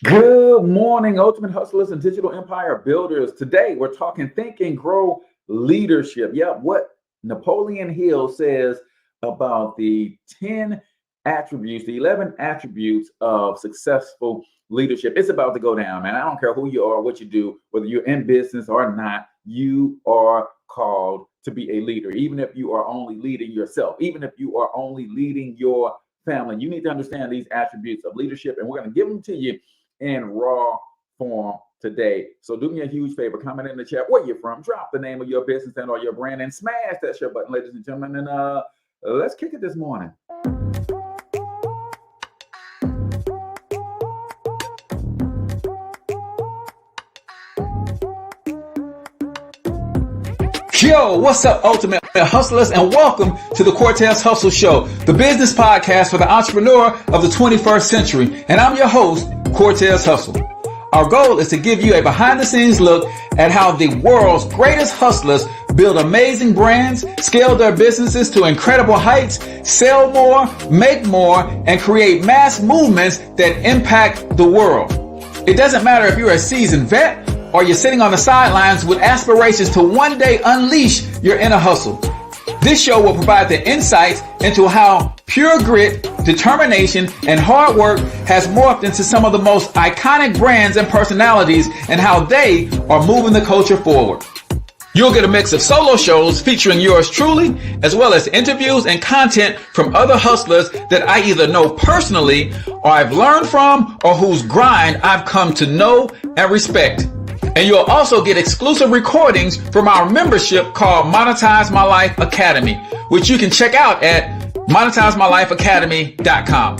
Good morning, Ultimate Hustlers and Digital Empire Builders. Today, we're talking Think and Grow Leadership. Yeah, what Napoleon Hill says about the 10 attributes, the 11 attributes of successful leadership. It's about to go down, man. I don't care who you are, what you do, whether you're in business or not, you are called to be a leader. Even if you are only leading yourself, even if you are only leading your family, you need to understand these attributes of leadership, and we're going to give them to you in raw form today. So do me a huge favor, comment in the chat where you're from, drop the name of your business and or your brand, and smash that share button, ladies and gentlemen. And let's kick it this morning. Yo, what's up, Ultimate Hustlers, and welcome to the Cortez Hustle Show, the business podcast for the entrepreneur of the 21st century. And I'm your host, Cortez Hustle. Our goal is to give you a behind-the-scenes look at how the world's greatest hustlers build amazing brands, scale their businesses to incredible heights, sell more, make more, and create mass movements that impact the world. It doesn't matter if you're a seasoned vet or you're sitting on the sidelines with aspirations to one day unleash your inner hustle. This show will provide the insights into how pure grit, determination, and hard work has morphed into some of the most iconic brands and personalities, and how they are moving the culture forward. You'll get a mix of solo shows featuring yours truly, as well as interviews and content from other hustlers that I either know personally, or I've learned from, or whose grind I've come to know and respect. And you'll also get exclusive recordings from our membership called Monetize My Life Academy, which you can check out at monetizemylifeacademy.com.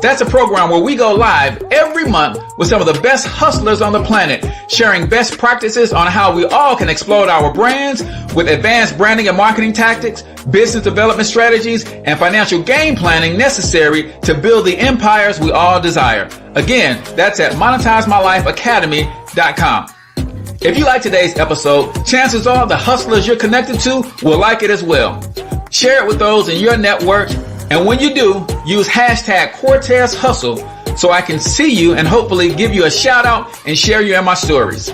That's a program where we go live every month with some of the best hustlers on the planet, sharing best practices on how we all can explode our brands with advanced branding and marketing tactics, business development strategies, and financial game planning necessary to build the empires we all desire. Again, that's at monetizemylifeacademy.com. If you like today's episode, chances are the hustlers you're connected to will like it as well. Share it with those in your network, and when you do, use hashtag Cortez Hustle so I can see you and hopefully give you a shout out and share you in my stories.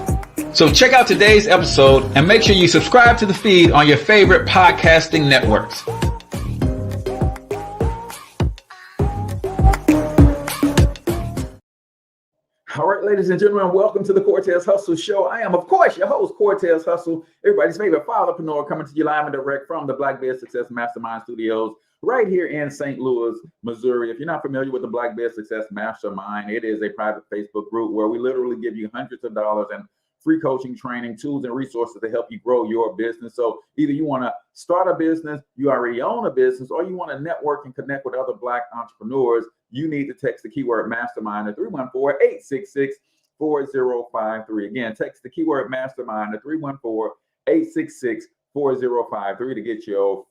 So check out today's episode and make sure you subscribe to the feed on your favorite podcasting networks. All right, ladies and gentlemen, welcome to the Cortez Hustle Show. I am, of course, your host, Cortez Hustle, everybody's favorite fatherpreneur, coming to you live and direct from the Black Bear Success Mastermind Studios right here in St. Louis, Missouri. If you're not familiar with the Black Bear Success Mastermind, it is a private Facebook group where we literally give you hundreds of dollars in free coaching, training, tools, and resources to help you grow your business. So either you want to start a business, you already own a business, or you want to network and connect with other Black entrepreneurs, you need to text the keyword Mastermind to 314-866-4053. Again, text the keyword Mastermind to 314-866-4053 to get your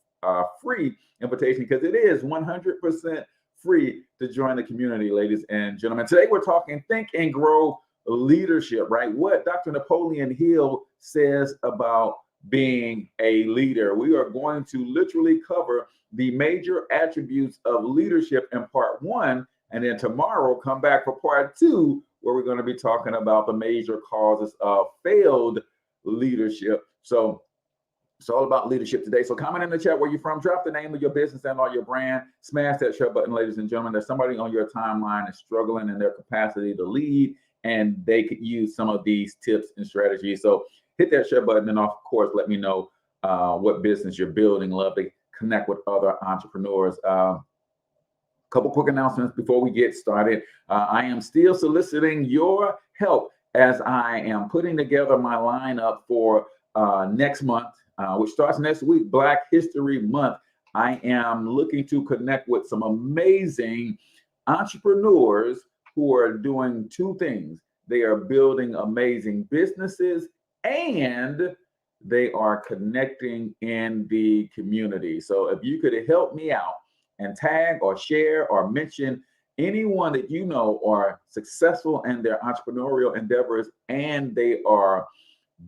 free invitation, because it is 100% free to join the community, ladies and gentlemen. Today, we're talking Think and Grow Leadership, right? What Dr. Napoleon Hill says about being a leader. We are going to literally cover the major attributes of leadership in part one, and then tomorrow come back for part two, where we're going to be talking about the major causes of failed leadership. So it's all about leadership today. So comment in the chat where you're from, drop the name of your business and or your brand, smash that share button, ladies and gentlemen. There's somebody on your timeline is struggling in their capacity to lead, and they could use some of these tips and strategies. So hit that share button, and of course, let me know what business you're building. Love to connect with other entrepreneurs. Couple quick announcements before we get started. I am still soliciting your help as I am putting together my lineup for next month, which starts next week, Black History Month. I am looking to connect with some amazing entrepreneurs who are doing two things. They are building amazing businesses, and they are connecting in the community. So if you could help me out and tag or share or mention anyone that you know are successful in their entrepreneurial endeavors, and they are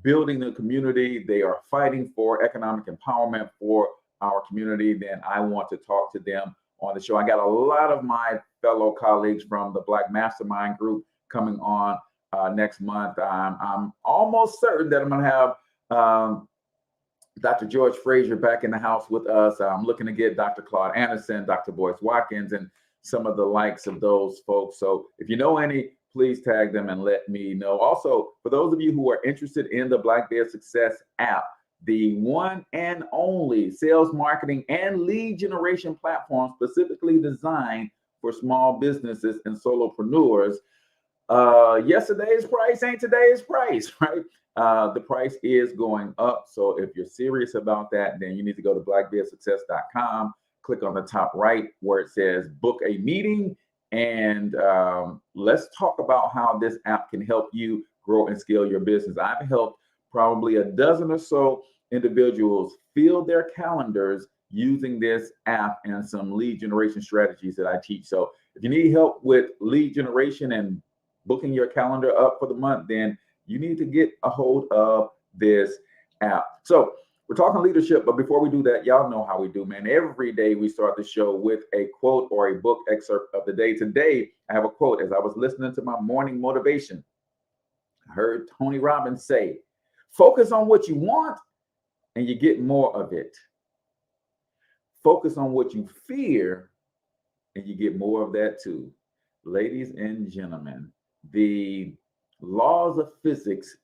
building the community, they are fighting for economic empowerment for our community, then I want to talk to them on the show. I got a lot of my fellow colleagues from the Black Mastermind group coming on next month. I'm almost certain that I'm going to have Dr. George Frazier back in the house with us. I'm looking to get Dr. Claude Anderson, Dr. Boyce Watkins, and some of the likes of those folks. So if you know any, please tag them and let me know. Also, for those of you who are interested in the Black Bear Success app, the one and only sales, marketing, and lead generation platform specifically designed for small businesses and solopreneurs. Yesterday's price ain't today's price, right? The price is going up. So if you're serious about that, then you need to go to blackbearsuccess.com, click on the top right where it says book a meeting, and let's talk about how this app can help you grow and scale your business. I've helped probably a dozen or so individuals fill their calendars using this app and some lead generation strategies that I teach. So if you need help with lead generation and booking your calendar up for the month, then you need to get a hold of this app. So we're talking leadership, but before we do that, y'all know how we do, man. Every day we start the show with a quote or a book excerpt of the day. Today, I have a quote. As I was listening to my morning motivation, I heard Tony Robbins say, focus on what you want and you get more of it. Focus on what you fear and you get more of that too. Ladies and gentlemen, the laws of physics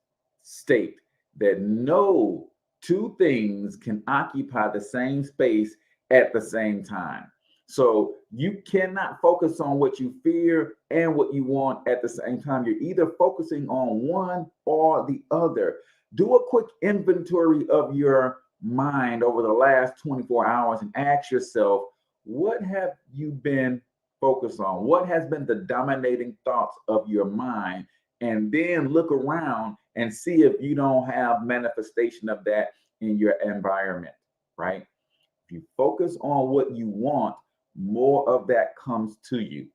state that no two things can occupy the same space at the same time. So you cannot focus on what you fear and what you want at the same time. You're either focusing on one or the other. Do a quick inventory of your mind over the last 24 hours and ask yourself, what have you been focused on? What has been the dominating thoughts of your mind? And then look around and see if you don't have manifestation of that in your environment, right? If you focus on what you want, more of that comes to you.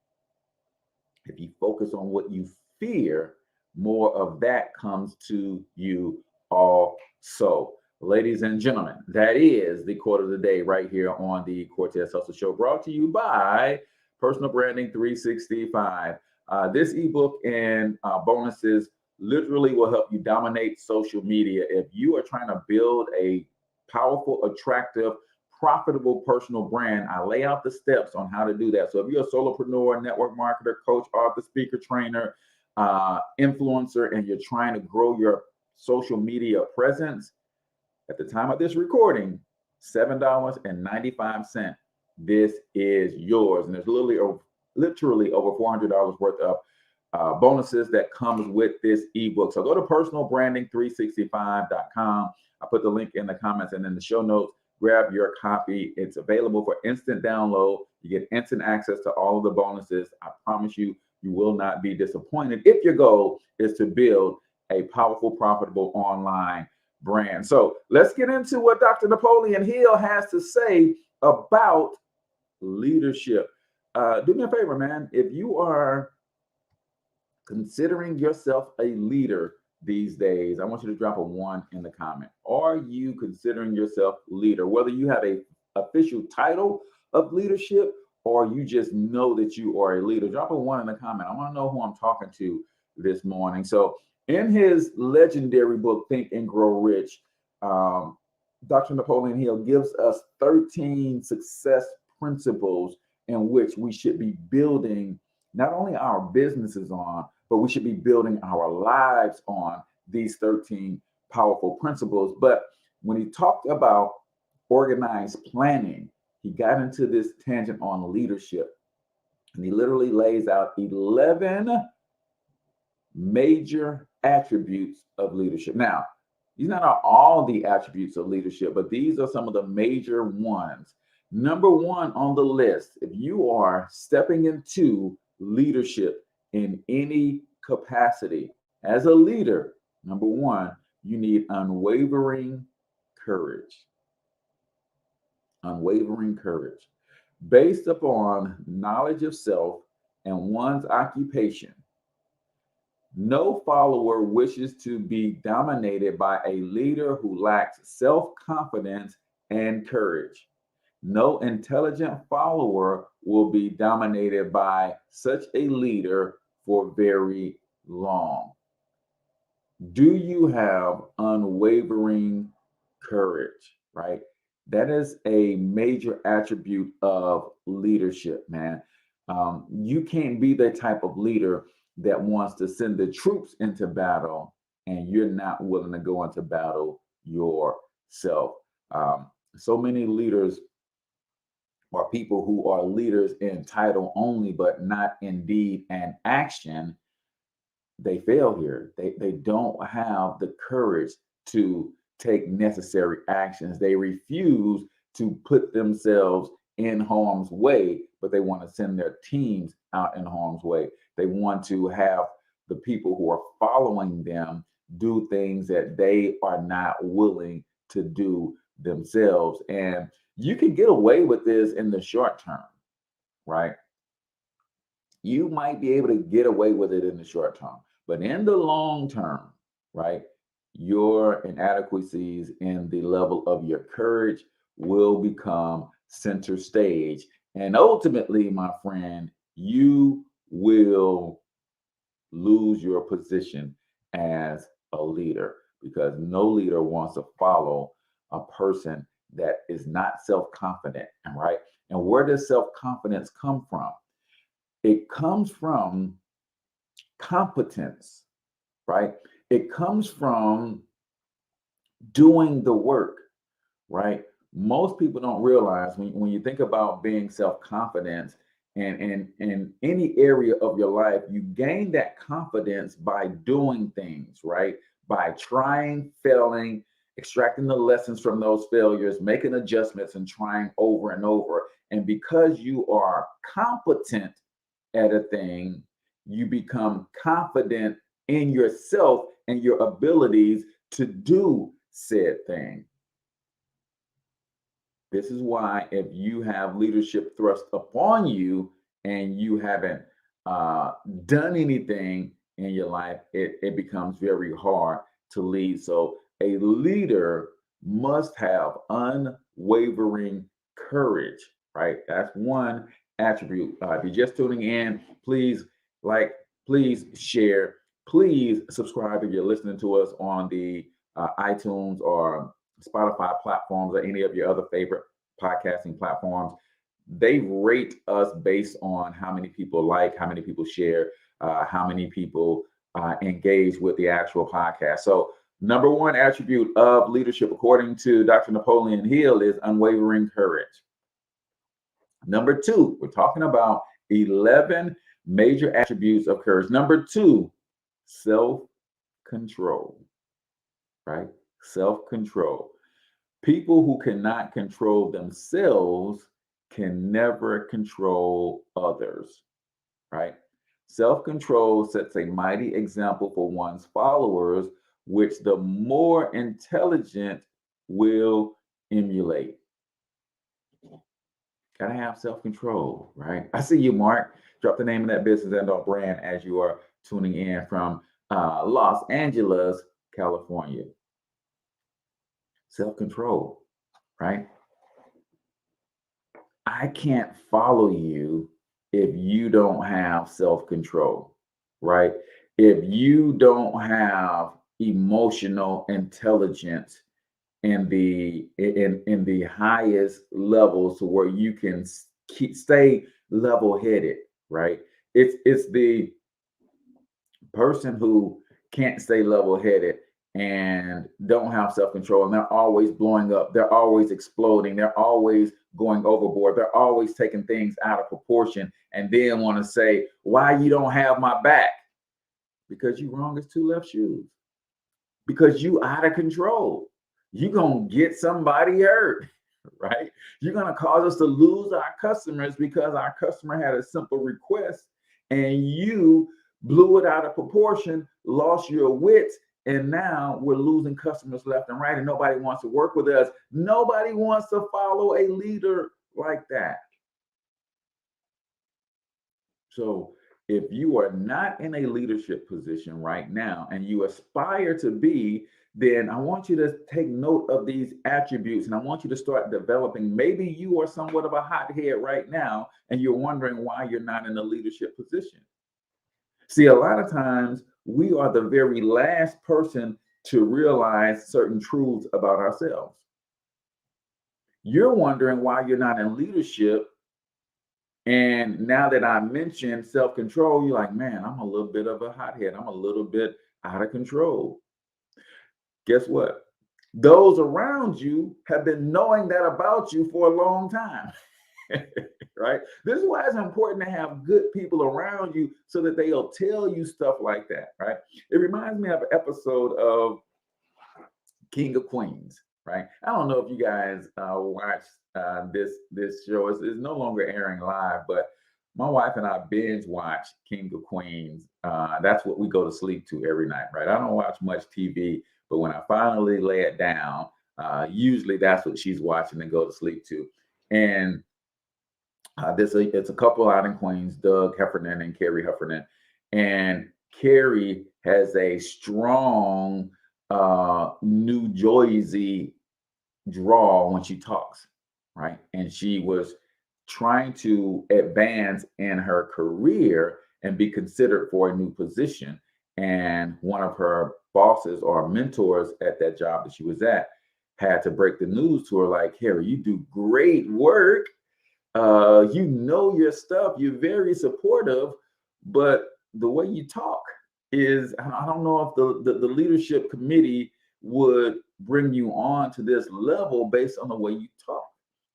If you focus on what you fear, more of that comes to you also. Ladies and gentlemen, that is the quote of the day right here on the Cortez Hustle Show, brought to you by Personal Branding 365. This ebook and bonuses literally will help you dominate social media. If you are trying to build a powerful, attractive, profitable personal brand, I lay out the steps on how to do that. So if you're a solopreneur, network marketer, coach, author, speaker, trainer, influencer, and you're trying to grow your social media presence, at the time of this recording, $7.95. This is yours. And there's literally over $400 worth of bonuses that comes with this ebook. So go to personalbranding365.com. I put the link in the comments and in the show notes. Grab your copy. It's available for instant download. You get instant access to all of the bonuses. I promise you, you will not be disappointed if your goal is to build a powerful, profitable online brand. So let's get into what Dr. Napoleon Hill has to say about leadership. Do me a favor, man. If you are considering yourself a leader these days, I want you to drop a 1 in the comment. Are you considering yourself leader? Whether you have a official title of leadership or you just know that you are a leader, drop a 1 in the comment. I want to know who I'm talking to this morning. So in his legendary book, Think and Grow Rich, Dr. Napoleon Hill gives us 13 success principles in which we should be building not only our businesses on, but we should be building our lives on these 13 powerful principles. But when he talked about organized planning, he got into this tangent on leadership. And he literally lays out 11 major attributes of leadership. Now, these are not all the attributes of leadership, but these are some of the major ones. Number 1 on the list, if you are stepping into leadership in any capacity as a leader, number 1, you need unwavering courage. Unwavering courage. Based upon knowledge of self and one's occupation, no follower wishes to be dominated by a leader who lacks self-confidence and courage. No intelligent follower will be dominated by such a leader for very long. Do you have unwavering courage, right? That is a major attribute of leadership, man. You can't be the type of leader that wants to send the troops into battle and you're not willing to go into battle yourself. So many leaders are people who are leaders in title only, but not in deed and action. They fail here. They don't have the courage to take necessary actions. They refuse to put themselves in harm's way, but they want to send their teams out in harm's way. They want to have the people who are following them do things that they are not willing to do themselves. And you can get away with this in the short term, right? You might be able to get away with it in the short term, but in the long term, right, your inadequacies in the level of your courage will become center stage. And ultimately, my friend, you will lose your position as a leader because no leader wants to follow a person that is not self confident, right? And where does self confidence come from? It comes from competence, right? It comes from doing the work, right? Most people don't realize when you think about being self-confident and in any area of your life, you gain that confidence by doing things, right? By trying, failing, extracting the lessons from those failures, making adjustments and trying over and over. And because you are competent at a thing, you become confident in yourself and your abilities to do said thing. This is why if you have leadership thrust upon you and you haven't done anything in your life, it becomes very hard to lead. So a leader must have unwavering courage, right? That's one attribute. If you're just tuning in, please like, please share, please subscribe if you're listening to us on the iTunes or Spotify platforms or any of your other favorite podcasting platforms. They rate us based on how many people like, how many people share, how many people engage with the actual podcast. So, number one attribute of leadership, according to Dr. Napoleon Hill, is unwavering courage. Number two, we're talking about 11 major attributes of courage. Number two, self-control, right? Self-control. People who cannot control themselves can never control others, right? Self-control sets a mighty example for one's followers, which the more intelligent will emulate. Gotta have self-control, right? I see you, Mark. Drop the name of that business and or brand as you are tuning in from Los Angeles, California. Self-control, right? I can't follow you if you don't have self-control, right? If you don't have emotional intelligence in the highest levels to where you can stay level-headed, right? It's the person who can't stay level-headed and don't have self-control, and they're always blowing up, they're always exploding, they're always going overboard, they're always taking things out of proportion, and then want to say, why you don't have my back? Because you wrong as two left shoes. Because you out of control. You're gonna get somebody hurt, right? You're gonna cause us to lose our customers because our customer had a simple request and you blew it out of proportion, lost your wits, and now we're losing customers left and right, and nobody wants to work with us. Nobody wants to follow a leader like that. So if you are not in a leadership position right now and you aspire to be, then I want you to take note of these attributes and I want you to start developing. Maybe you are somewhat of a hothead right now and you're wondering why you're not in a leadership position. See, a lot of times we are the very last person to realize certain truths about ourselves. You're wondering why you're not in leadership. And now that I mentioned self-control, you're like, man, I'm a little bit of a hothead. I'm a little bit out of control. Guess what? Those around you have been knowing that about you for a long time. Right? This is why it's important to have good people around you so that they'll tell you stuff like that. Right? It reminds me of an episode of King of Queens. Right? I don't know if you guys watch this show. It's no longer airing live, but my wife and I binge watch King of Queens. That's what we go to sleep to every night. Right? I don't watch much TV, but when I finally lay it down, usually that's what she's watching and go to sleep to. And it's a couple out in Queens, Doug Heffernan and Carrie Heffernan. And Carrie has a strong New Jersey draw when she talks, right? And she was trying to advance in her career and be considered for a new position. And one of her bosses or mentors at that job that she was at had to break the news to her, like, Carrie, you do great work. You know your stuff. You're very supportive, but the way you talk is, I don't know if the leadership committee would bring you on to this level based on the way you talk.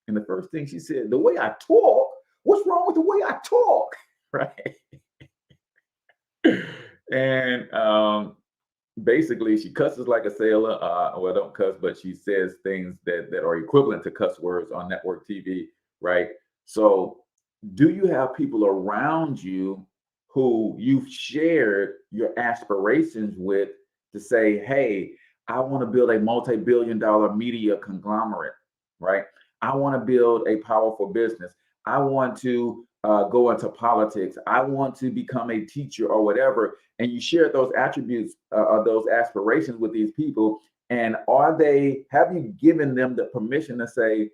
And the first thing she said, the way I talk, what's wrong with the way I talk? Right. And basically she cusses like a sailor. Well, don't cuss, but she says things that are equivalent to cuss words on network TV, right? So do you have people around you who you've shared your aspirations with to say, hey, I want to build a multi-billion-dollar media conglomerate, right? I want to build a powerful business. I want to go into politics. I want to become a teacher or whatever. And you share those attributes or those aspirations with these people. And have you given them the permission to say,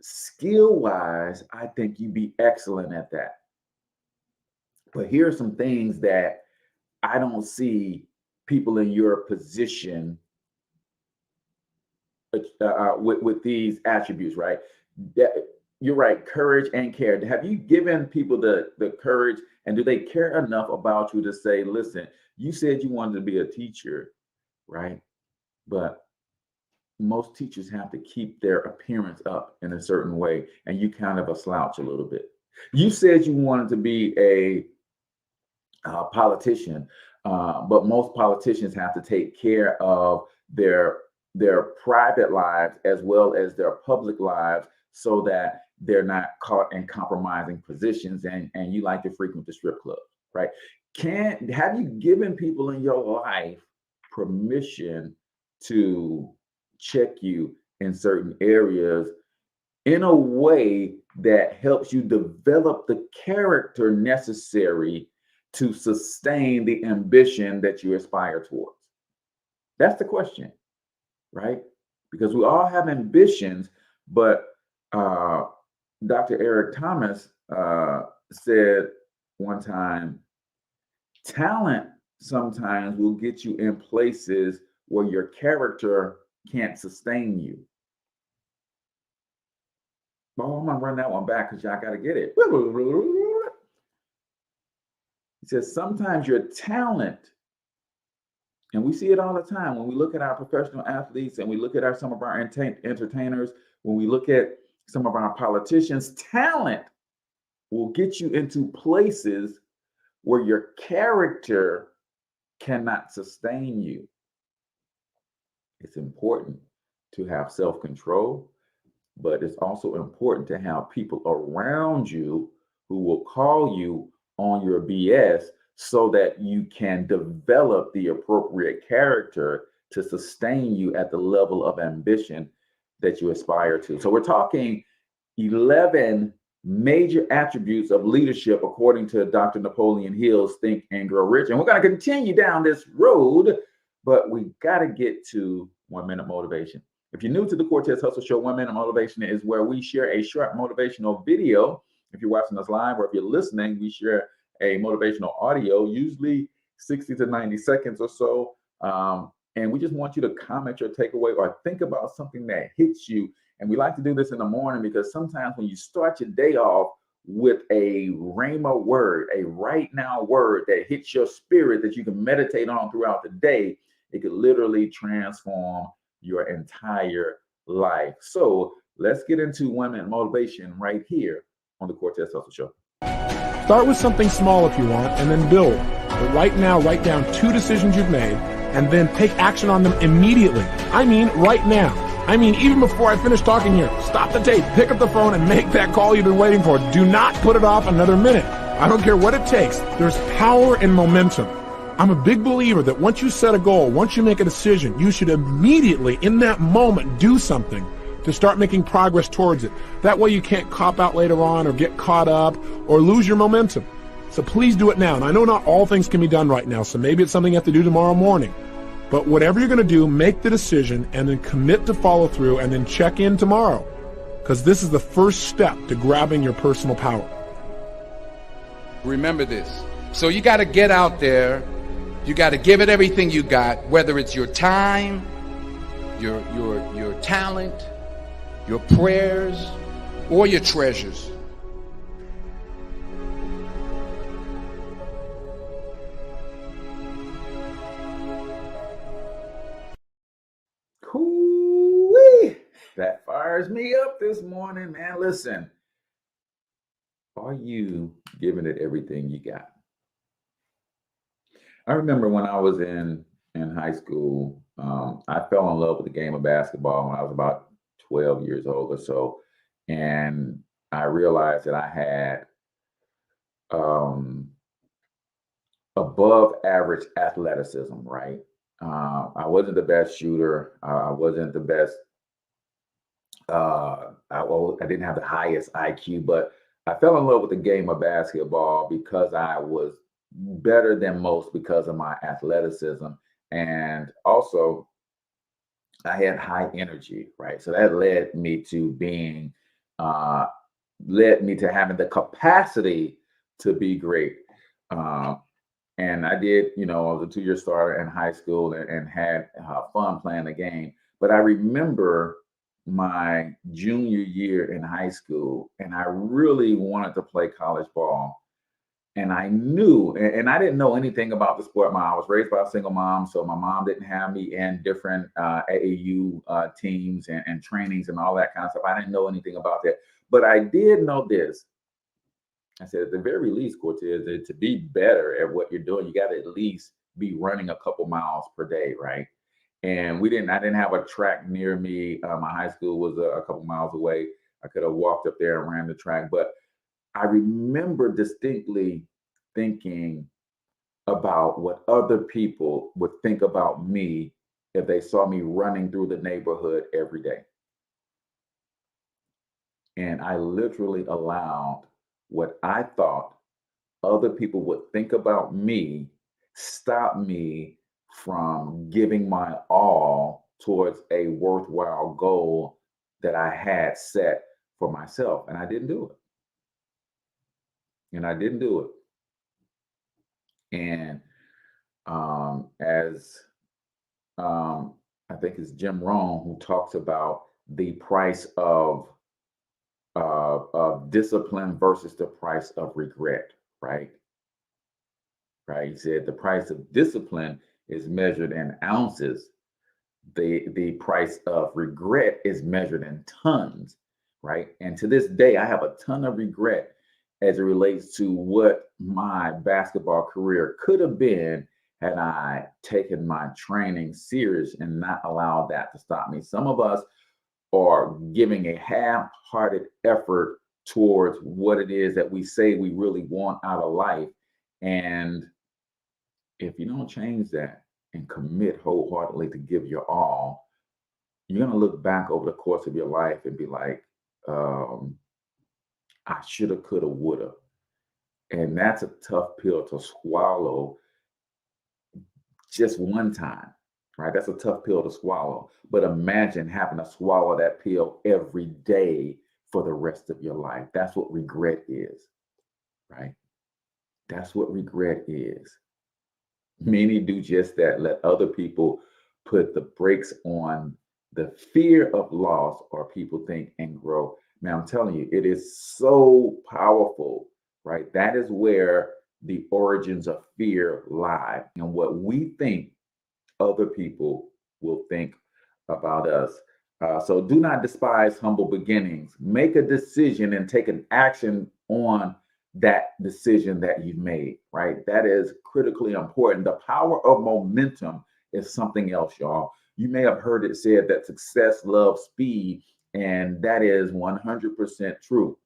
skill-wise, I think you'd be excellent at that. But here are some things that I don't see people in your position with these attributes, right? You're right, courage and care. Have you given people the courage, and do they care enough about you to say, listen, you said you wanted to be a teacher, right? But most teachers have to keep their appearance up in a certain way, and you kind of a slouch a little bit. You said you wanted to be a politician, but most politicians have to take care of their private lives as well as their public lives so that they're not caught in compromising positions, and you like to frequent the strip club, right? Have you given people in your life permission to check you in certain areas in a way that helps you develop the character necessary to sustain the ambition that you aspire towards? That's the question, right? Because we all have ambitions, but Dr. Eric Thomas said one time, talent sometimes will get you in places where your character can't sustain you. Oh, I'm gonna run that one back because y'all gotta get it. He says sometimes your talent, and we see it all the time when we look at our professional athletes and we look at some of our entertainers, when we look at some of our politicians, talent will get you into places where your character cannot sustain you. It's important to have self-control, but it's also important to have people around you who will call you on your BS so that you can develop the appropriate character to sustain you at the level of ambition that you aspire to. So we're talking 11 major attributes of leadership according to Dr. Napoleon Hill's Think and Grow Rich. And we're going to continue down this road, but we got to get to 1 minute motivation. If you're new to the Cortez Hustle Show, 1 minute motivation is where we share a short motivational video. If you're watching us live or if you're listening, we share a motivational audio, usually 60 to 90 seconds or so. And we just want you to comment your takeaway or think about something that hits you. And we like to do this in the morning because sometimes when you start your day off with a rhema word, a right now word that hits your spirit that you can meditate on throughout the day, it could literally transform your entire life. So let's get into 1 minute motivation right here on the Cortez Hustle Show. Start with something small if you want, and then build. But right now, write down 2 decisions you've made, and then take action on them immediately. I mean, right now. I mean, even before I finish talking here, stop the tape, pick up the phone, and make that call you've been waiting for. Do not put it off another minute. I don't care what it takes. There's power in momentum. I'm a big believer that once you set a goal, once you make a decision, you should immediately, in that moment, do something to start making progress towards it. That way you can't cop out later on or get caught up or lose your momentum. So please do it now. And I know not all things can be done right now, so maybe it's something you have to do tomorrow morning. But whatever you're going to do, make the decision and then commit to follow through and then check in tomorrow. Because this is the first step to grabbing your personal power. Remember this. So you got to get out there. You got to give it everything you got, whether it's your time, your talent, your prayers, or your treasures. Cool. That fires me up this morning, man. Listen, are you giving it everything you got? I remember when I was in high school, I fell in love with the game of basketball when I was about 12 years old or so. And I realized that I had above average athleticism, right? I wasn't the best shooter. I wasn't the best. I didn't have the highest IQ, but I fell in love with the game of basketball because I was better than most because of my athleticism. And also, I had high energy, right? So that led me to having the capacity to be great. And I did, I was a 2-year starter in high school and had fun playing the game. But I remember my junior year in high school, and I really wanted to play college ball. And I knew, and I didn't know anything about the sport. I was raised by a single mom, so my mom didn't have me in different AAU teams and trainings and all that kind of stuff. I didn't know anything about that. But I did know this. I said, at the very least, Cortez, to be better at what you're doing, you got to at least be running a couple miles per day, right? And I didn't have a track near me. My high school was a couple miles away. I could have walked up there and ran the track. But I remember distinctly thinking about what other people would think about me if they saw me running through the neighborhood every day. And I literally allowed what I thought other people would think about me stop me from giving my all towards a worthwhile goal that I had set for myself. And I didn't do it. And I think it's Jim Rohn who talks about the price of discipline versus the price of regret, right? Right. He said the price of discipline is measured in ounces. The price of regret is measured in tons, right? And to this day, I have a ton of regret as it relates to what my basketball career could have been had I taken my training serious and not allowed that to stop me. Some of us are giving a half-hearted effort towards what it is that we say we really want out of life. And if you don't change that and commit wholeheartedly to give your all, you're going to look back over the course of your life and be like, I shoulda, coulda, woulda. And that's a tough pill to swallow just one time, right? That's a tough pill to swallow. But imagine having to swallow that pill every day for the rest of your life. That's what regret is, right? That's what regret is. Many do just that, let other people put the brakes on the fear of loss, or people think and grow. Man, I'm telling you, it is so powerful, right? That is where the origins of fear lie, and what we think other people will think about us. So do not despise humble beginnings. Make a decision and take an action on that decision that you've made, right? That is critically important. The power of momentum is something else, y'all. You may have heard it said that success loves speed, and that is 100% true,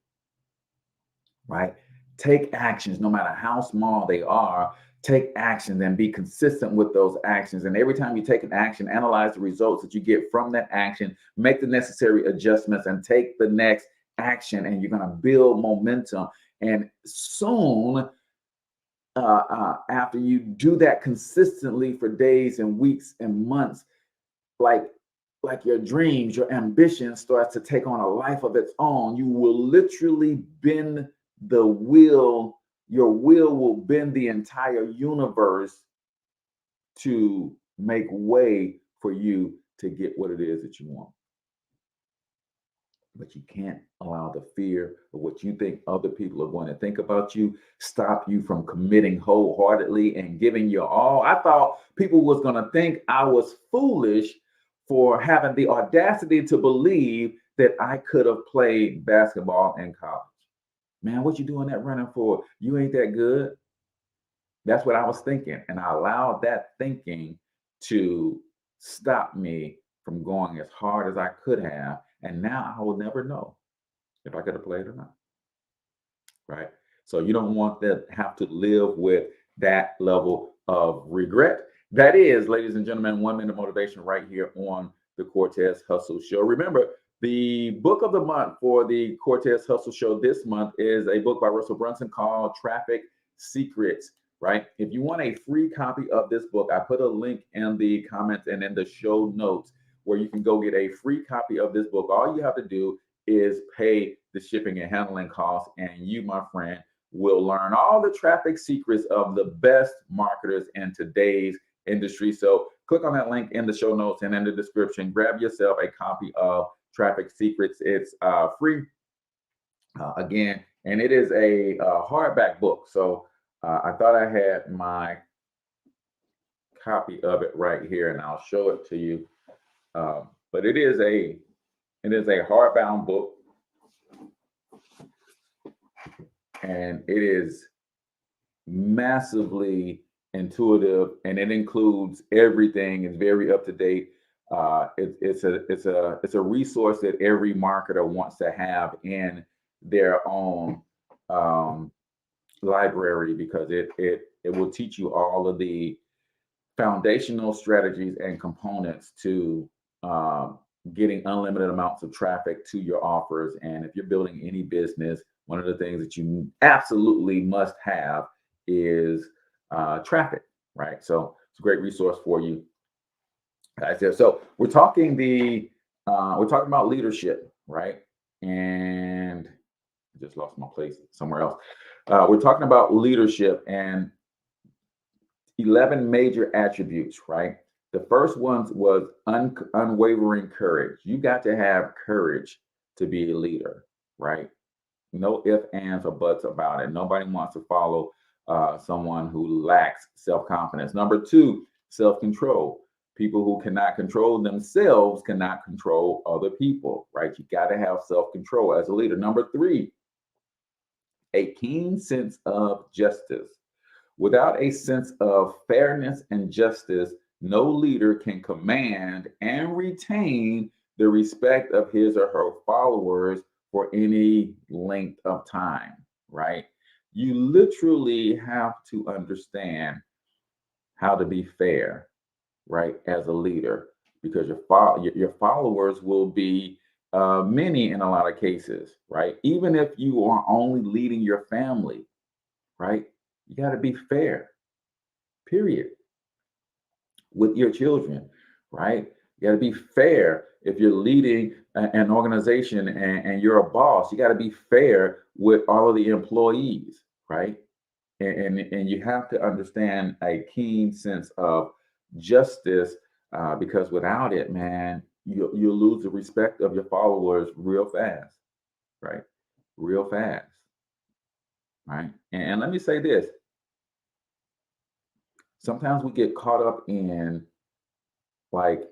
right? Take actions, no matter how small they are. Take actions and be consistent with those actions. And every time you take an action, analyze the results that you get from that action, make the necessary adjustments, and take the next action. And you're going to build momentum. And soon, after you do that consistently for days and weeks and months, like your dreams, your ambition starts to take on a life of its own. You will literally bend the wheel. Your will will bend the entire universe to make way for you to get what it is that you want. But you can't allow the fear of what you think other people are going to think about you stop you from committing wholeheartedly and giving your all. I thought people was going to think I was foolish for having the audacity to believe that I could have played basketball in college. Man, what you doing that running for? You ain't that good. That's what I was thinking. And I allowed that thinking to stop me from going as hard as I could have. And now I will never know if I could have played or not. Right? So you don't want to have to live with that level of regret. That is, ladies and gentlemen, 1 minute motivation right here on the Cortez Hustle Show. Remember, the book of the month for the Cortez Hustle Show this month is a book by Russell Brunson called Traffic Secrets, right? If you want a free copy of this book, I put a link in the comments and in the show notes where you can go get a free copy of this book. All you have to do is pay the shipping and handling costs, and you, my friend, will learn all the traffic secrets of the best marketers in today's industry. So click on that link in the show notes and in the description. Grab yourself a copy of Traffic Secrets. It's free again, and it is a hardback book. So I thought I had my copy of it right here, and I'll show it to you. But it is a hardbound book, and it is massively intuitive, and it includes everything. It's very up to date. It's a resource that every marketer wants to have in their own library, because it will teach you all of the foundational strategies and components to getting unlimited amounts of traffic to your offers. And if you're building any business, one of the things that you absolutely must have is traffic, right? So it's a great resource for you. So we're talking about leadership, right? And I just lost my place somewhere else. We're talking about leadership and 11 major attributes, right? The first one was unwavering courage. You got to have courage to be a leader, right? No ifs, ands, or buts about it. Nobody wants to follow someone who lacks self-confidence. Number two, self-control. People who cannot control themselves cannot control other people, right? You got to have self-control as a leader. Number three, a keen sense of justice. Without a sense of fairness and justice, no leader can command and retain the respect of his or her followers for any length of time, right? You literally have to understand how to be fair, right, as a leader, because your followers will be many in a lot of cases, right? Even if you are only leading your family, right? You got to be fair, period, with your children, right? You got to be fair if you're leading an organization and you're a boss. You got to be fair with all of the employees, right? and you have to understand a keen sense of justice, because without it, man, you'll lose the respect of your followers real fast, right? Real fast, right? And let me say this: sometimes we get caught up in, like,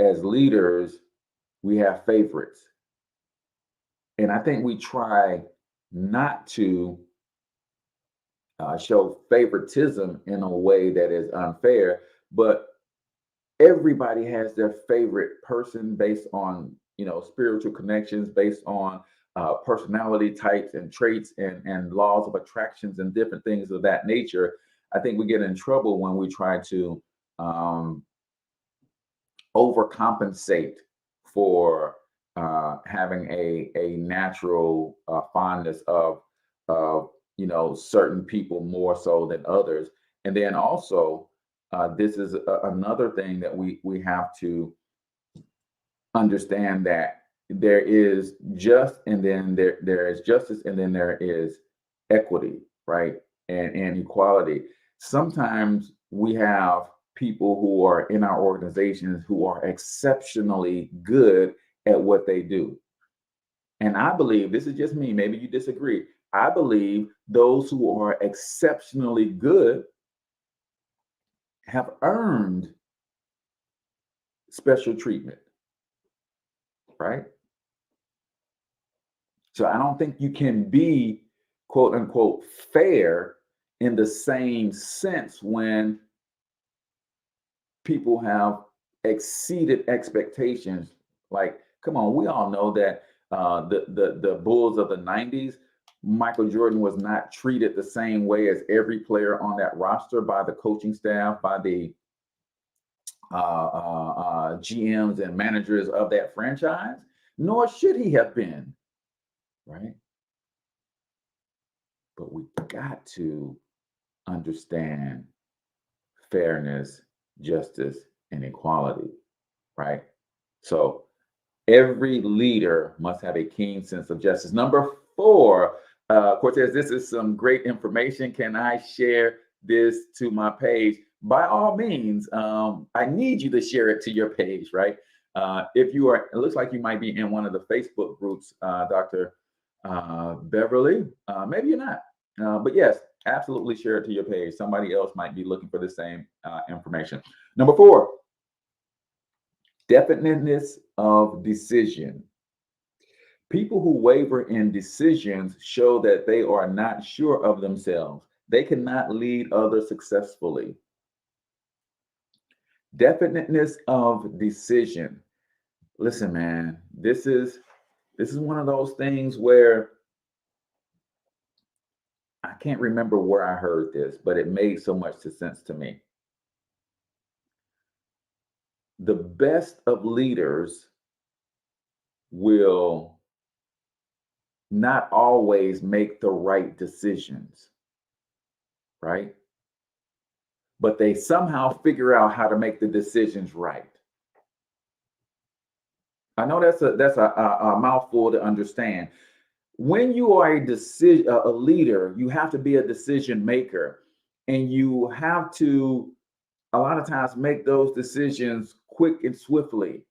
as leaders, we have favorites, and I think we try not to show favoritism in a way that is unfair, but everybody has their favorite person based on, spiritual connections, based on personality types and traits and laws of attractions and different things of that nature. I think we get in trouble when we try to um, overcompensate for having a natural fondness of certain people more so than others. And then also, this is another thing that we have to understand, that there is and then there is justice, and then there is equity, right? And equality. Sometimes we have people who are in our organizations who are exceptionally good at what they do. And I believe, this is just me, maybe you disagree, I believe those who are exceptionally good have earned special treatment, right? So I don't think you can be, quote unquote, fair in the same sense when people have exceeded expectations. Like, come on, we all know that the Bulls of the '90s, Michael Jordan was not treated the same way as every player on that roster by the coaching staff, by the GMs and managers of that franchise, nor should he have been, right? But we got to understand fairness, justice, and equality, right? So every leader must have a keen sense of justice. Number 4, Cortez, this is some great information. Can I share this to my page? By all means, I need you to share it to your page, right? If you are, it looks like you might be in one of the Facebook groups, Dr. Beverly. Maybe you're not, but yes, absolutely share it to your page. Somebody else might be looking for the same information. Number 4, definiteness of decision. People who waver in decisions show that they are not sure of themselves. They cannot lead others successfully. Definiteness of decision. Listen, man, this is one of those things where I can't remember where I heard this, but it made so much sense to me. The best of leaders will not always make the right decisions, right? But they somehow figure out how to make the decisions right. I know that's a mouthful to understand. When you are a leader, you have to be a decision maker, and you have to a lot of times make those decisions quick and swiftly.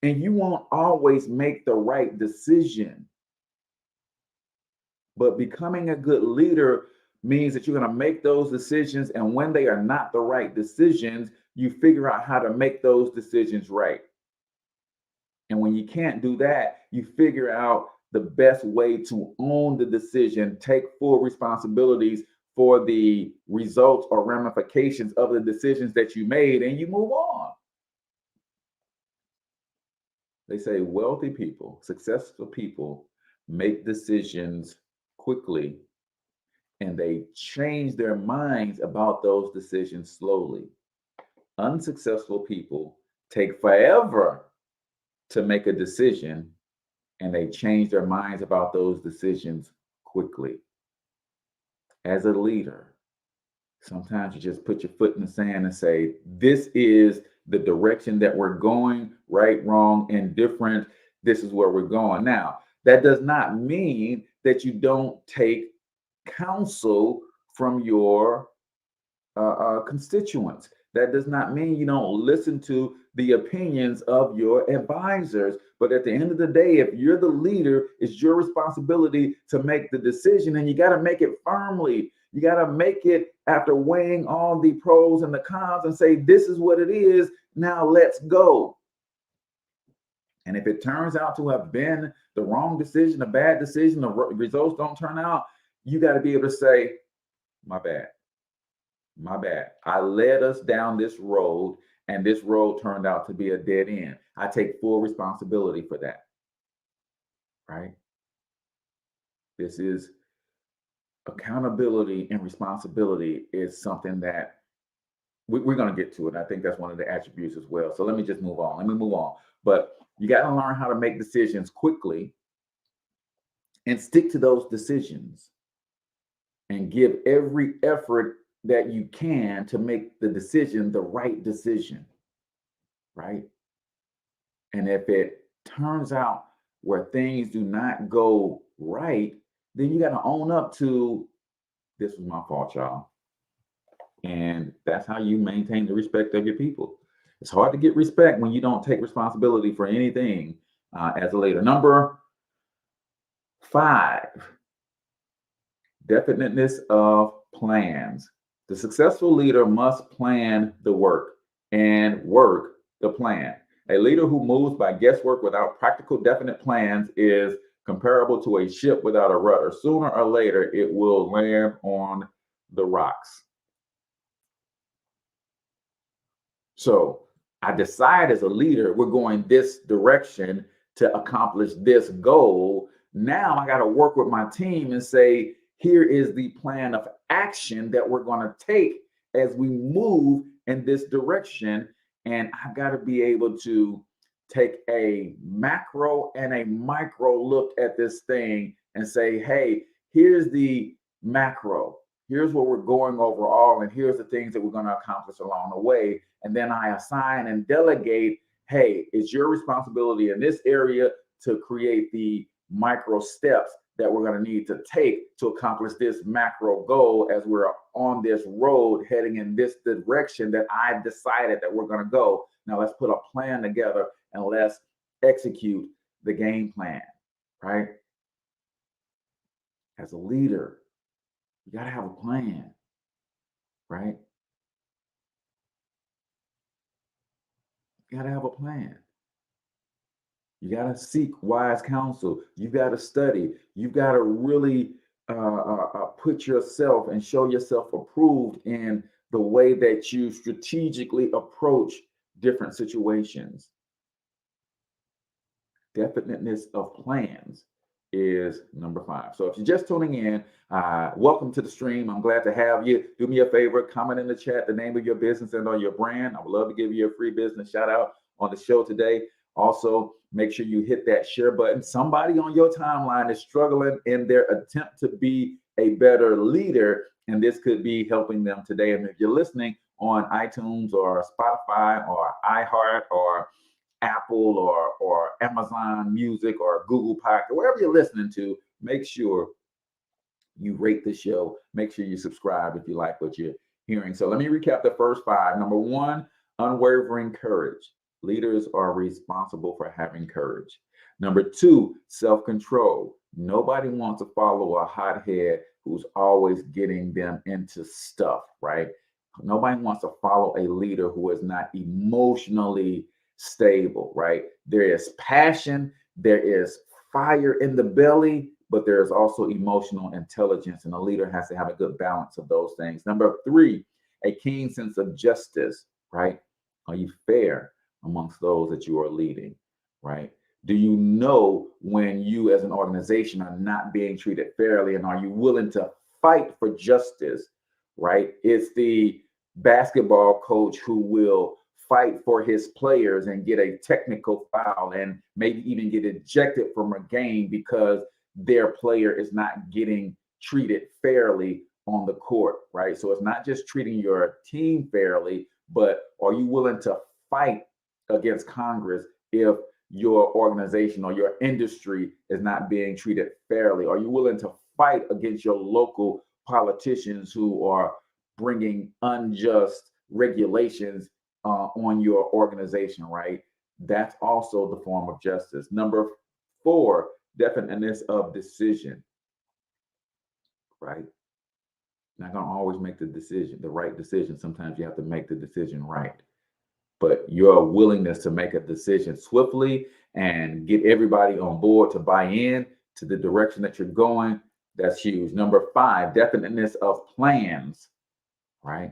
And you won't always make the right decision. But becoming a good leader means that you're going to make those decisions, and when they are not the right decisions, you figure out how to make those decisions right. And when you can't do that, you figure out the best way to own the decision, take full responsibilities for the results or ramifications of the decisions that you made, and you move on. They say wealthy people, successful people make decisions quickly, and they change their minds about those decisions slowly. Unsuccessful people take forever to make a decision, and they change their minds about those decisions quickly. As a leader, sometimes you just put your foot in the sand and say, this is the direction that we're going, right, wrong, indifferent. This is where we're going. Now, that does not mean that you don't take counsel from your constituents. That does not mean you don't listen to the opinions of your advisors. But at the end of the day, if you're the leader, it's your responsibility to make the decision, and you got to make it firmly. You got to make it after weighing all the pros and the cons and say, this is what it is. Now let's go. And if it turns out to have been the wrong decision, a bad decision, the results don't turn out, you got to be able to say, my bad. My bad. I led us down this road, and this road turned out to be a dead end. I take full responsibility for that. Right? This is accountability, and responsibility is something that we're going to get to it. I think that's one of the attributes as well. So let me just move on. Let me move on. But you got to learn how to make decisions quickly and stick to those decisions and give every effort that you can to make the decision the right decision, right? And if it turns out where things do not go right, then you got to own up to, this was my fault, y'all. And that's how you maintain the respect of your people. It's hard to get respect when you don't take responsibility for anything as a leader. Number 5, definiteness of plans. The successful leader must plan the work and work the plan. A leader who moves by guesswork without practical, definite plans is comparable to a ship without a rudder. Sooner or later, it will land on the rocks. So I decide as a leader, we're going this direction to accomplish this goal. Now I got to work with my team and say, here is the plan of action that we're going to take as we move in this direction. And I've got to be able to take a macro and a micro look at this thing and say, hey, here's the macro. Here's what we're going overall, and here's the things that we're going to accomplish along the way. And then I assign and delegate, hey, it's your responsibility in this area to create the micro steps that we're going to need to take to accomplish this macro goal as we're on this road heading in this direction that I've decided that we're going to go. Now let's put a plan together and let's execute the game plan, right? As a leader, you got to have a plan, right? You got to have a plan. You got to seek wise counsel. You got to study. You got to really put yourself and show yourself approved in the way that you strategically approach different situations. Definiteness of plans is number 5. So if you're just tuning in, welcome to the stream. I'm glad to have you. Do me a favor, comment in the chat the name of your business and or your brand. I would love to give you a free business shout out on the show today. Also, make sure you hit that share button. Somebody on your timeline is struggling in their attempt to be a better leader, and this could be helping them today. And if you're listening on iTunes or Spotify or iHeart or Apple or Amazon Music or Google Podcast, wherever you're listening to, make sure you rate the show. Make sure you subscribe if you like what you're hearing. So let me recap the first 5. Number 1, unwavering courage. Leaders are responsible for having courage. Number 2, self-control. Nobody wants to follow a hothead who's always getting them into stuff, right? Nobody wants to follow a leader who is not emotionally stable, right? There is passion, there is fire in the belly, but there is also emotional intelligence, and a leader has to have a good balance of those things. Number 3, a keen sense of justice, right? Are you fair amongst those that you are leading, right? Do you know when you as an organization are not being treated fairly, and are you willing to fight for justice, right? It's the basketball coach who will fight for his players and get a technical foul and maybe even get ejected from a game because their player is not getting treated fairly on the court, right? So it's not just treating your team fairly, but are you willing to fight against Congress if your organization or your industry is not being treated fairly? Are you willing to fight against your local politicians who are bringing unjust regulations on your organization, right? That's also the form of justice. Number 4, definiteness of decision, right? Not going to always make the right decision. Sometimes you have to make the decision right. But your willingness to make a decision swiftly and get everybody on board to buy in to the direction that you're going, that's huge. Number 5, definiteness of plans, right?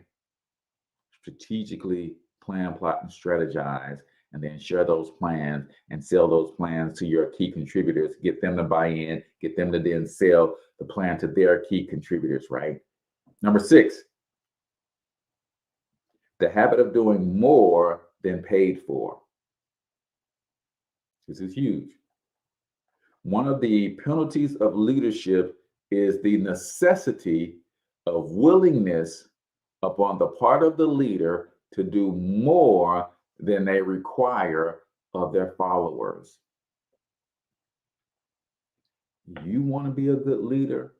Strategically plan, plot, and strategize, and then share those plans and sell those plans to your key contributors, get them to buy in, get them to then sell the plan to their key contributors, right? Number 6, the habit of doing more than paid for. This is huge. One of the penalties of leadership is the necessity of willingness upon the part of the leader to do more than they require of their followers. You want to be a good leader?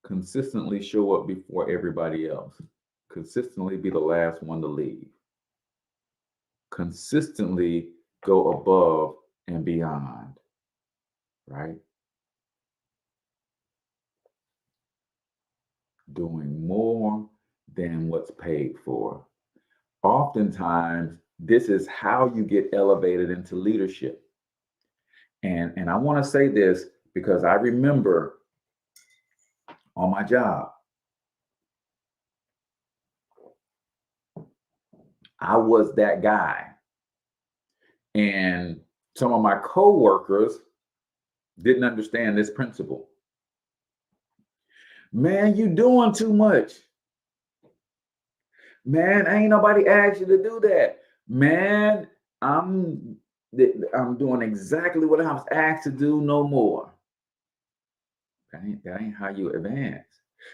Consistently show up before everybody else. Consistently be the last one to leave. Consistently go above and beyond, right? Doing more than what's paid for. Oftentimes, this is how you get elevated into leadership. And I want to say this because I remember on my job, I was that guy. And some of my coworkers didn't understand this principle. Man, you doing too much. Man, ain't nobody asked you to do that. Man, I'm doing exactly what I was asked to do, no more. That ain't how you advance.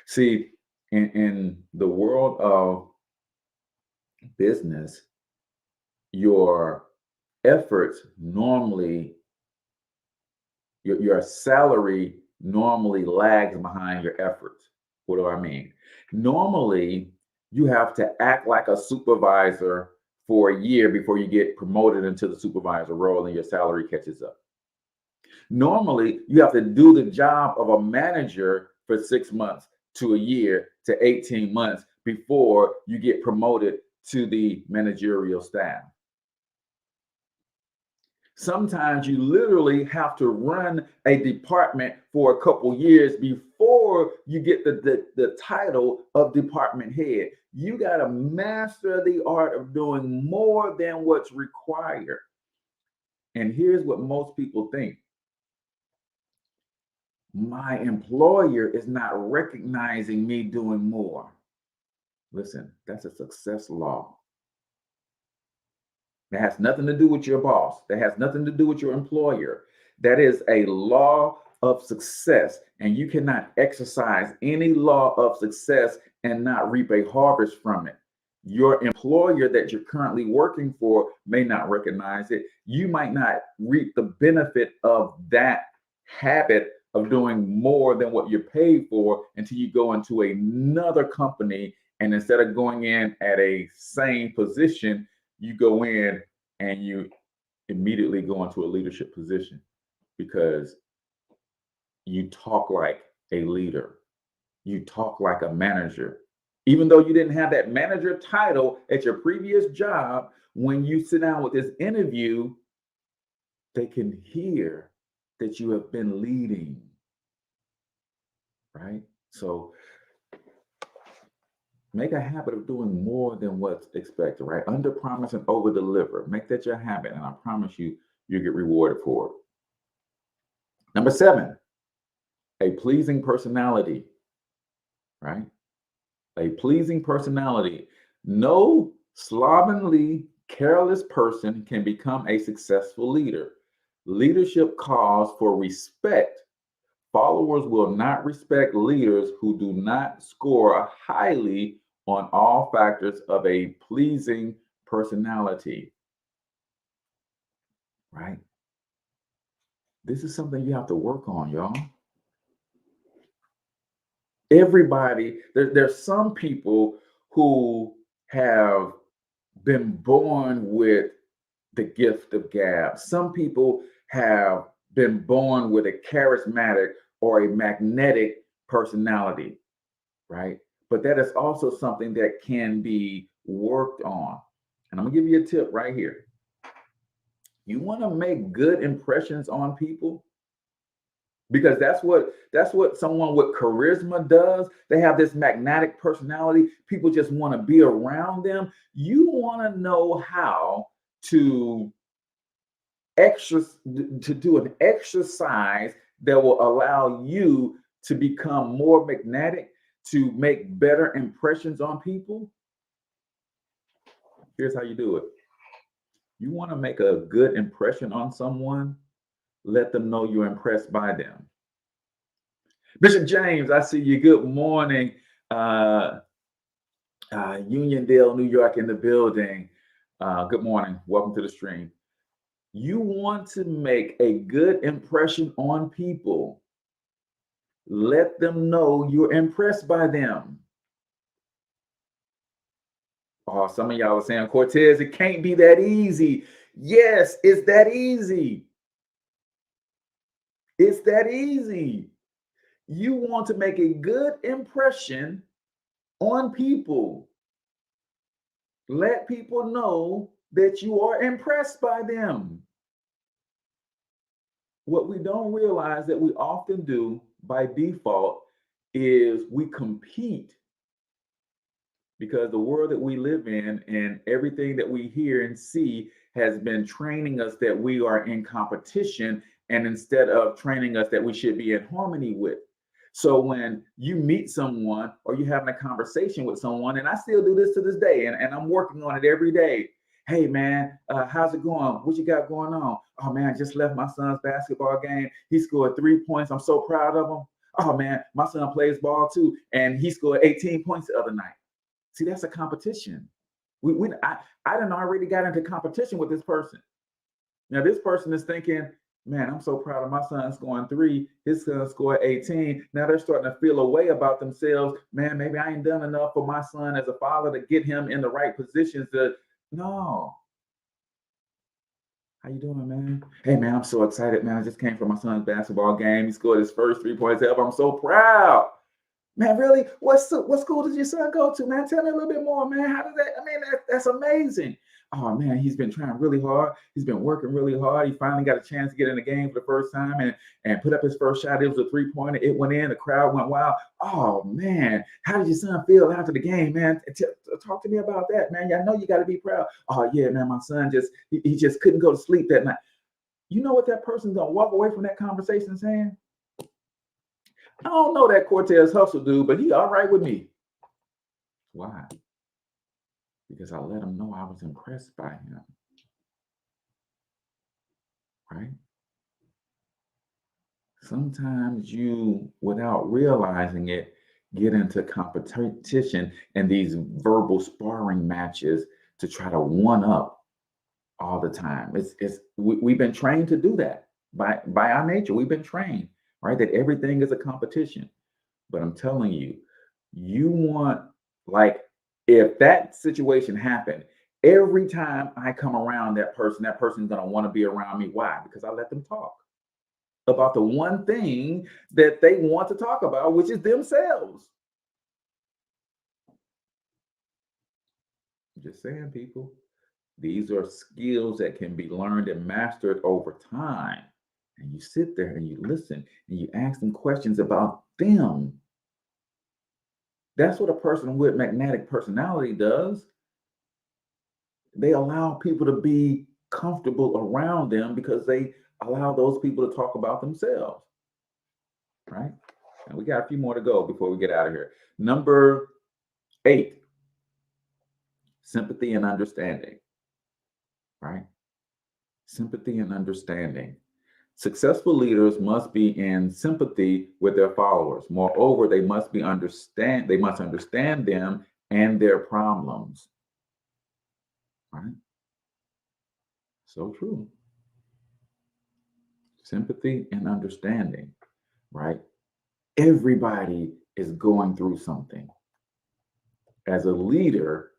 See, in the world of business, your efforts normally, your salary normally lags behind your efforts. What do I mean? Normally, you have to act like a supervisor for a year before you get promoted into the supervisor role and your salary catches up. Normally, you have to do the job of a manager for 6 months to a year to 18 months before you get promoted to the managerial staff. Sometimes you literally have to run a department for a couple years before you get the title of department head. You got to master the art of doing more than what's required. And here's what most people think. My employer is not recognizing me doing more. Listen, that's a success law. That has nothing to do with your boss. That has nothing to do with your employer. That is a law of success. And you cannot exercise any law of success and not reap a harvest from it. Your employer that you're currently working for may not recognize it. You might not reap the benefit of that habit of doing more than what you're paid for until you go into another company. And instead of going in at a same position, you go in and you immediately go into a leadership position because you talk like a leader. You talk like a manager. Even though you didn't have that manager title at your previous job, when you sit down with this interview, they can hear that you have been leading, right? So make a habit of doing more than what's expected, right? Under promise and over deliver. Make that your habit, and I promise you, you'll get rewarded for it. Number 7, a pleasing personality, right? A pleasing personality. No slovenly, careless person can become a successful leader. Leadership calls for respect. Followers will not respect leaders who do not score highly on all factors of a pleasing personality, right? This is something you have to work on, y'all. Everybody, there's some people who have been born with the gift of gab. Some people have been born with a charismatic or a magnetic personality, right? But that is also something that can be worked on. And I'm gonna give you a tip right here. You want to make good impressions on people, because that's what someone with charisma does. They have this magnetic personality. People just want to be around them. You want to know how to to do an exercise that will allow you to become more magnetic, to make better impressions on people. Here's how you do it. You want to make a good impression on someone, let them know you're impressed by them. Bishop James, I see you. Good morning. Uniondale, New York in the building. Good morning. Welcome to the stream. You want to make a good impression on people. Let them know you're impressed by them. Oh, some of y'all are saying, Cortez, it can't be that easy. Yes, it's that easy. It's that easy. You want to make a good impression on people. Let people know that you are impressed by them. What we don't realize that we often do by default is we compete, because the world that we live in and everything that we hear and see has been training us that we are in competition, and instead of training us that we should be in harmony with. So when you meet someone or you're having a conversation with someone, and I still do this to this day, and I'm working on it every day. Hey man, how's it going? What you got going on? Oh man, I just left my son's basketball game. He scored 3 points. I'm so proud of him. Oh man, my son plays ball too, and he scored 18 points the other night. See, that's a competition. I done already got into competition with this person. Now this person is thinking, man, I'm so proud of my son scoring 3. His son scored 18. Now they're starting to feel a way about themselves. Man, maybe I ain't done enough for my son as a father to get him in the right positions to. No. How you doing, man? Hey, man, I'm so excited, man. I just came from my son's basketball game. He scored his first 3 points ever. I'm so proud. Man, really? What school does your son go to, man? Tell me a little bit more, man. How does that? I mean, that's amazing. Oh man, he's been trying really hard. He's been working really hard. He finally got a chance to get in the game for the first time and put up his first shot. It was a 3-pointer. It went in. The crowd went wild. Oh man, how did your son feel after the game, man? Talk to me about that, man. I know you got to be proud. Oh yeah, man, my son he just couldn't go to sleep that night. You know what that person's gonna walk away from that conversation saying? I don't know that Cortez Hustle dude, but he all right with me. Why? Because I let him know I was impressed by him. Right? Sometimes you, without realizing it, get into competition and these verbal sparring matches to try to one up all the time. We've been trained to do that by our nature. We've been trained, right? That everything is a competition. But I'm telling you, you want, like, if that situation happened, every time I come around that person's going to want to be around me. Why? Because I let them talk about the one thing that they want to talk about, which is themselves. I'm just saying, people, these are skills that can be learned and mastered over time. And you sit there and you listen and you ask them questions about them. That's what a person with magnetic personality does. They allow people to be comfortable around them because they allow those people to talk about themselves, right? And we got a few more to go before we get out of here. Number 8, sympathy and understanding, right? Sympathy and understanding. Successful leaders must be in sympathy with their followers. Moreover, they must understand them and their problems. Right? So true. Sympathy and understanding, right? Everybody is going through something. As a leader,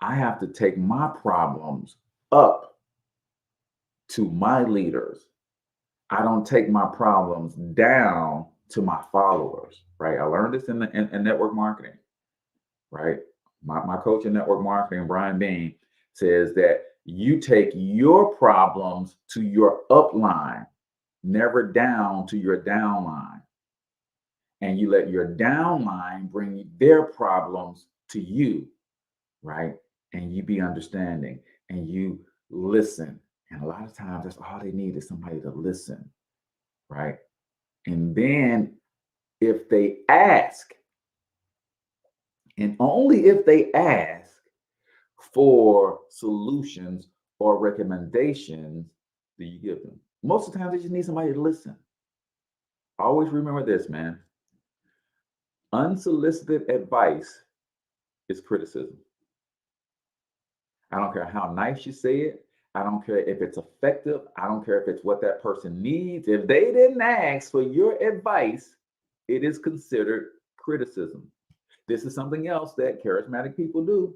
I have to take my problems up to my leaders. I don't take my problems down to my followers, right? I learned this in network marketing, right? My coach in network marketing, Brian Bean, says that you take your problems to your upline, never down to your downline. And you let your downline bring their problems to you, right? And you be understanding and you listen. And a lot of times that's all they need is somebody to listen, right? And then if they ask, and only if they ask for solutions or recommendations, do you give them. Most of the time, they just need somebody to listen. Always remember this, man. Unsolicited advice is criticism. I don't care how nice you say it. I don't care if it's effective. I don't care if it's what that person needs. If they didn't ask for your advice, it is considered criticism. This is something else that charismatic people do.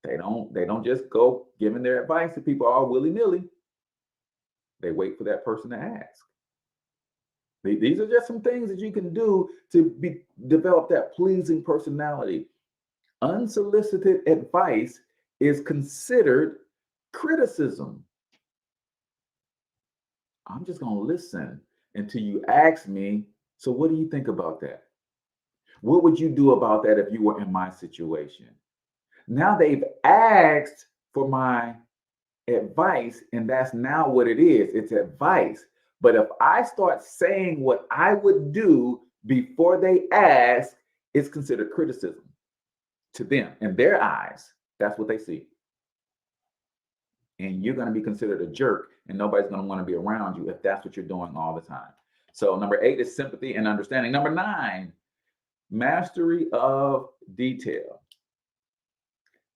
They don't just go giving their advice to people all willy-nilly. They wait for that person to ask. These are just some things that you can do to develop that pleasing personality. Unsolicited advice is considered criticism. I'm just going to listen until you ask me, so what do you think about that? What would you do about that if you were in my situation? Now they've asked for my advice, and that's now what it is. It's advice. But if I start saying what I would do before they ask, it's considered criticism to them. In their eyes, that's what they see. And you're going to be considered a jerk, and nobody's going to want to be around you if that's what you're doing all the time. So number 8 is sympathy and understanding. Number 9, mastery of detail.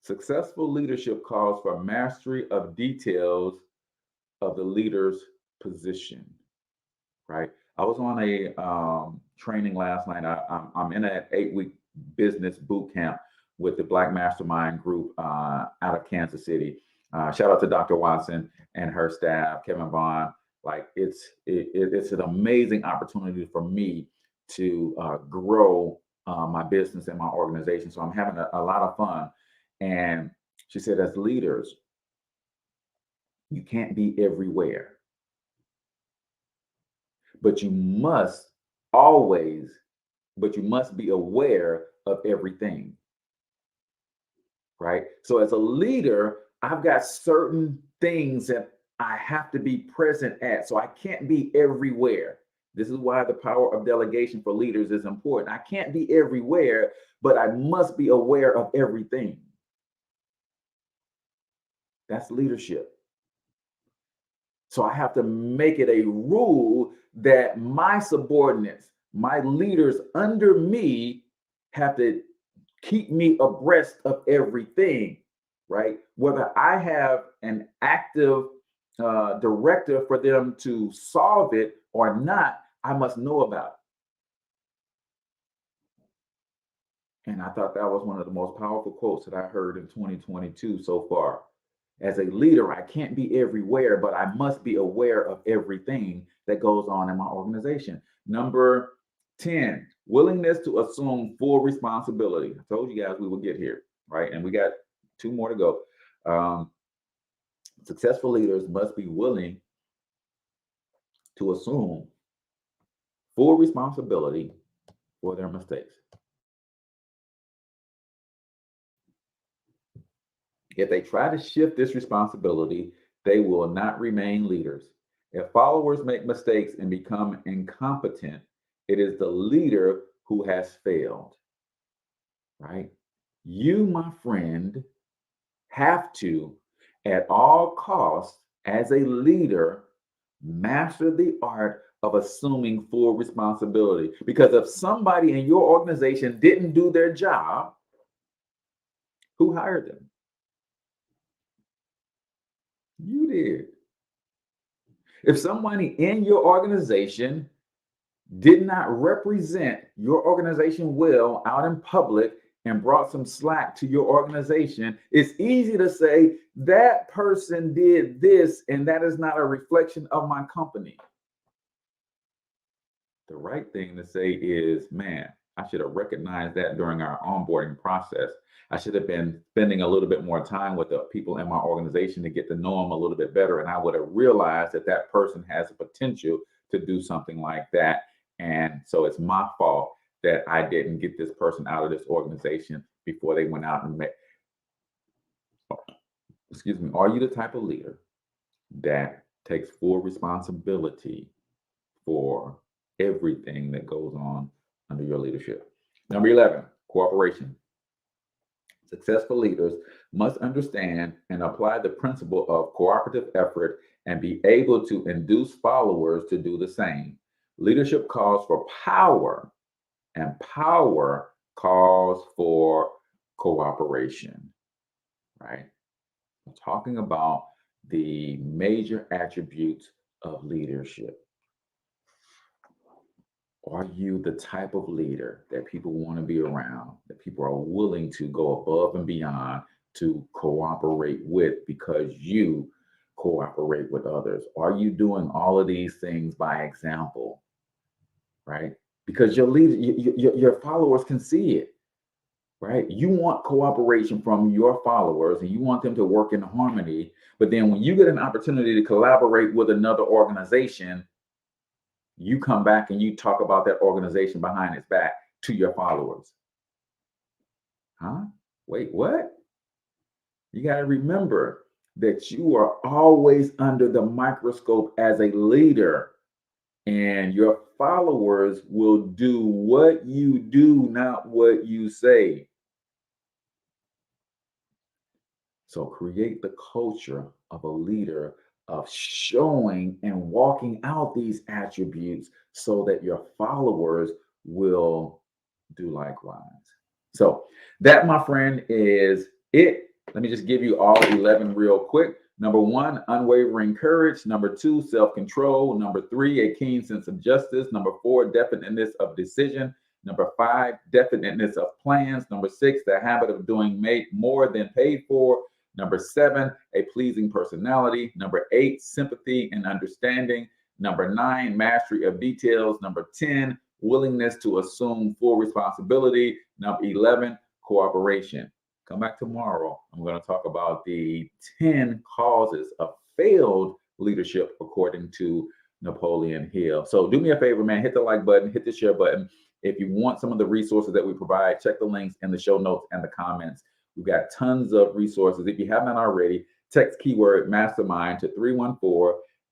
Successful leadership calls for mastery of details of the leader's position, right? I was on a training last night. I'm in an 8-week business boot camp with the Black Mastermind group out of Kansas City. Shout out to Dr. Watson and her staff, Kevin Vaughn. Like it's an amazing opportunity for me to grow my business and my organization. So I'm having a lot of fun. And she said, as leaders, you can't be everywhere, but you must be aware of everything, right? So as a leader, I've got certain things that I have to be present at. So I can't be everywhere. This is why the power of delegation for leaders is important. I can't be everywhere, but I must be aware of everything. That's leadership. So I have to make it a rule that my subordinates, my leaders under me, have to keep me abreast of everything, right? Whether I have an active directive for them to solve it or not, I must know about it. And I thought that was one of the most powerful quotes that I heard in 2022 so far. As a leader, I can't be everywhere, but I must be aware of everything that goes on in my organization. Number 10, willingness to assume full responsibility. I told you guys we would get here, right? And we got 2 more to go. Successful leaders must be willing to assume full responsibility for their mistakes. If they try to shift this responsibility, they will not remain leaders. If followers make mistakes and become incompetent, it is the leader who has failed, right? You, my friend, have to, at all costs, as a leader, master the art of assuming full responsibility. Because if somebody in your organization didn't do their job, who hired them? You did. If somebody in your organization did not represent your organization well out in public and brought some slack to your organization, it's easy to say that person did this and that is not a reflection of my company. The right thing to say is, man, I should have recognized that during our onboarding process. I should have been spending a little bit more time with the people in my organization to get to know them a little bit better. And I would have realized that that person has the potential to do something like that. And so it's my fault that I didn't get this person out of this organization before they went out and met. Excuse me. Are you the type of leader that takes full responsibility for everything that goes on under your leadership? Number 11, cooperation. Successful leaders must understand and apply the principle of cooperative effort and be able to induce followers to do the same. Leadership calls for power, and power calls for cooperation, right? I'm talking about the major attributes of leadership. Are you the type of leader that people want to be around, that people are willing to go above and beyond to cooperate with because you cooperate with others? Are you doing all of these things by example, right? Because your leader, your followers can see it, right? You want cooperation from your followers and you want them to work in harmony. But then when you get an opportunity to collaborate with another organization, you come back and you talk about that organization behind its back to your followers. Huh? Wait, what? You got to remember that you are always under the microscope as a leader, and your followers will do what you do, not what you say. So create the culture of a leader of showing and walking out these attributes so that your followers will do likewise. So that, my friend, is it. Let me just give you all 11 real quick. Number 1, unwavering courage. Number 2, self-control. Number 3, a keen sense of justice. Number 4, definiteness of decision. Number 5, definiteness of plans. Number 6, the habit of doing more than paid for. Number 7, a pleasing personality. Number 8, sympathy and understanding. Number 9, mastery of details. Number 10, willingness to assume full responsibility. Number 11, cooperation. Come back tomorrow. I'm going to talk about the 10 causes of failed leadership according to Napoleon Hill. So do me a favor, man, hit the like button, hit the share button. If you want some of the resources that we provide, check the links in the show notes and the comments. We've got tons of resources. If you haven't already, text keyword mastermind to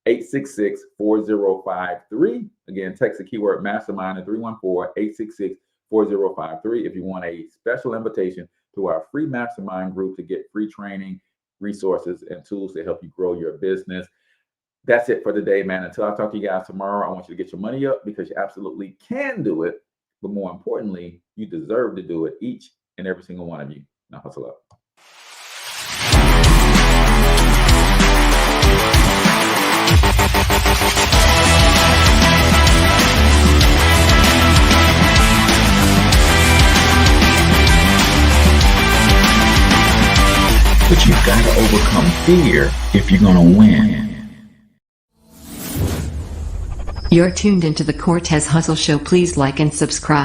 314-866-4053. Again, text the keyword mastermind to 314-866-4053 if you want a special invitation to our free mastermind group to get free training, resources, and tools to help you grow your business. That's it for today, man. Until I talk to you guys tomorrow, I want you to get your money up because you absolutely can do it. But more importantly, you deserve to do it, each and every single one of you. Now hustle up. But you've got to overcome fear if you're going to win. You're tuned into the Cortez Hustle Show. Please like and subscribe.